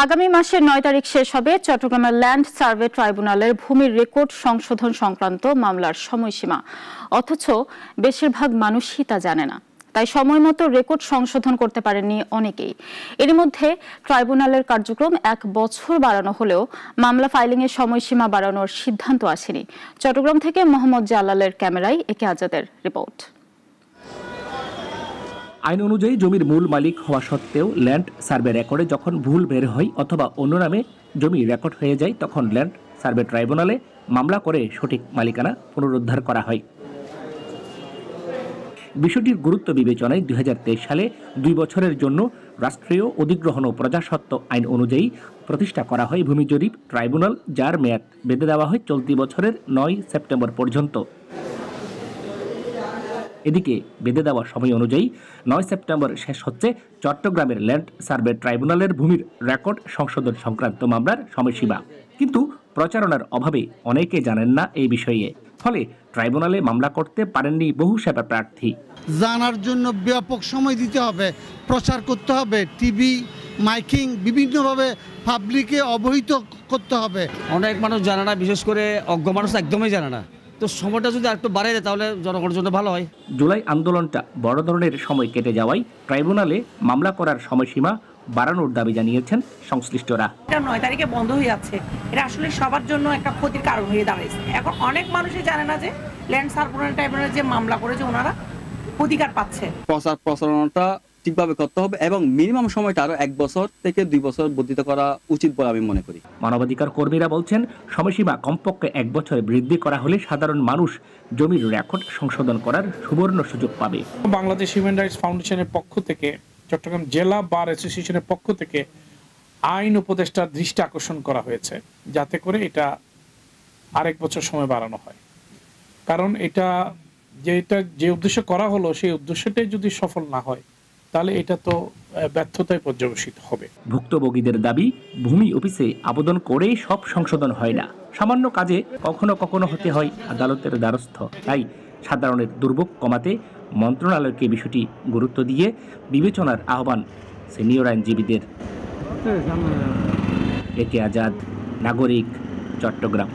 আগামী মাসের ৯ তারিখ শেষ হবে চট্টগ্রামের ল্যান্ড সার্ভে ট্রাইব্যুনালের ভূমির রেকর্ড সংশোধন সংক্রান্ত মামলার সময়সীমা। অথচ বেশিরভাগ মানুষই তা জানে না, তাই সময়মতো রেকর্ড সংশোধন করতে পারেননি অনেকেই। এর মধ্যে ট্রাইব্যুনালের কার্যক্রম ১ বছর বাড়ানো হলেও মামলা ফাইলিংয়ের সময়সীমা বাড়ানোর সিদ্ধান্ত আসেনি। চট্টগ্রাম থেকে মোহাম্মদ জালালের ক্যামেরায় একে আজাদের রিপোর্ট। আইন অনুযায়ী জমির মূল মালিক হওয়া সত্ত্বেও ল্যান্ড সার্ভে রেকর্ডে যখন ভুল বের হয় অথবা অন্য নামে জমি রেকর্ড হয়ে যায়, তখন ল্যান্ড সার্ভে ট্রাইব্যুনালে মামলা করে সঠিক মালিকানা পুনরুদ্ধার করা হয়। বিষয়টির গুরুত্ব বিবেচনায় ২০২৩ সালে ২ বছরের জন্য রাষ্ট্রীয় অধিগ্রহণ ও প্রজাস্বত্ব আইন অনুযায়ী প্রতিষ্ঠা করা হয় ভূমি জরিপ ট্রাইব্যুনাল, যার মেয়াদ বেঁধে দেওয়া হয় চলতি বছরের ৯ সেপ্টেম্বর পর্যন্ত। এদিকে বেঁধে দেওয়া সময় অনুযায়ী ৯ সেপ্টেম্বর শেষ হচ্ছে চট্টগ্রামের ল্যান্ড সার্ভে ট্রাইব্যুনালের ভূমির রেকর্ড সংশোধন সংক্রান্ত মামলার সময়সীমা। কিন্তু প্রচারণার অভাবে অনেকে জানেন না এই বিষয়ে, ফলে ট্রাইব্যুনালে মামলা করতে পারেননি বহু সেবা প্রার্থী। জানার জন্য ব্যাপক সময় দিতে হবে, প্রচার করতে হবে, টিভি মাইকিং বিভিন্নভাবে পাবলিকে অবহিত করতে হবে। অনেক মানুষ জানে না, বিশেষ করে অজ্ঞ মানুষ একদমই জানে না। তো সময়টা যদি আরেকটু বাড়ায় দেয় তাহলে জনগণের জন্য ভালো হয়। জুলাই আন্দোলনটা বড় ধরনের সময় কেটে যাওয়ায় ট্রাইব্যুনালে মামলা করার সময়সীমা বাড়ানোর দাবি জানিয়েছেন সংশ্লিষ্টরা। ৯ তারিখে বন্ধ হয়ে যাচ্ছে, এটা আসলে সবার জন্য একটা ক্ষতির কারণ হয়ে দাঁড়াইছে। এখন অনেক মানুষই জানে না যে ল্যান্ড সার্ভে ট্রাইব্যুনালে যে মামলা করেছে ওনারা অধিকার পাচ্ছে। প্রচারণাটা ঠিকভাবে করতে হবে এবং মিনিমাম সময়টা আরো ১ বছর থেকে ২ বছর বর্ধিত করা উচিত বলে আমি মনে করি। মানবাধিকার কর্মীরা বলছেন, সময়সীমা কমপক্ষে ১ বছর বৃদ্ধি করা হলে সাধারণ মানুষ জমির রেকর্ড সংশোধন করার সুবর্ণ সুযোগ পাবে। বাংলাদেশ হিউম্যান রাইটস ফাউন্ডেশনের পক্ষ থেকে, চট্টগ্রাম জেলা বার অ্যাসোসিয়েশনের পক্ষ থেকে আইন উপদেষ্টার দৃষ্টি আকর্ষণ করা হয়েছে, যাতে করে এটা আরেক বছর সময় বাড়ানো হয়। কারণ এটা যে উদ্দেশ্য করা হলো সেই উদ্দেশ্যটাই যদি সফল না হয় তাহলে এটা তো ব্যর্থতায় পর্যবেসিত হবে। ভুক্তভোগীদের দাবি, ভূমি অফিসে আবেদন করেই সব সংশোধন হয় না, সামান্য কাজে কখনো কখনো হতে হয় আদালতের দ্বারস্থ। তাই সাধারণের দুর্ভোগ কমাতে মন্ত্রণালয়কে বিষয়টি গুরুত্ব দিয়ে বিবেচনার আহ্বান সিনিয়র আইনজীবীদের। একে আজাদ, নাগরিক, চট্টগ্রাম।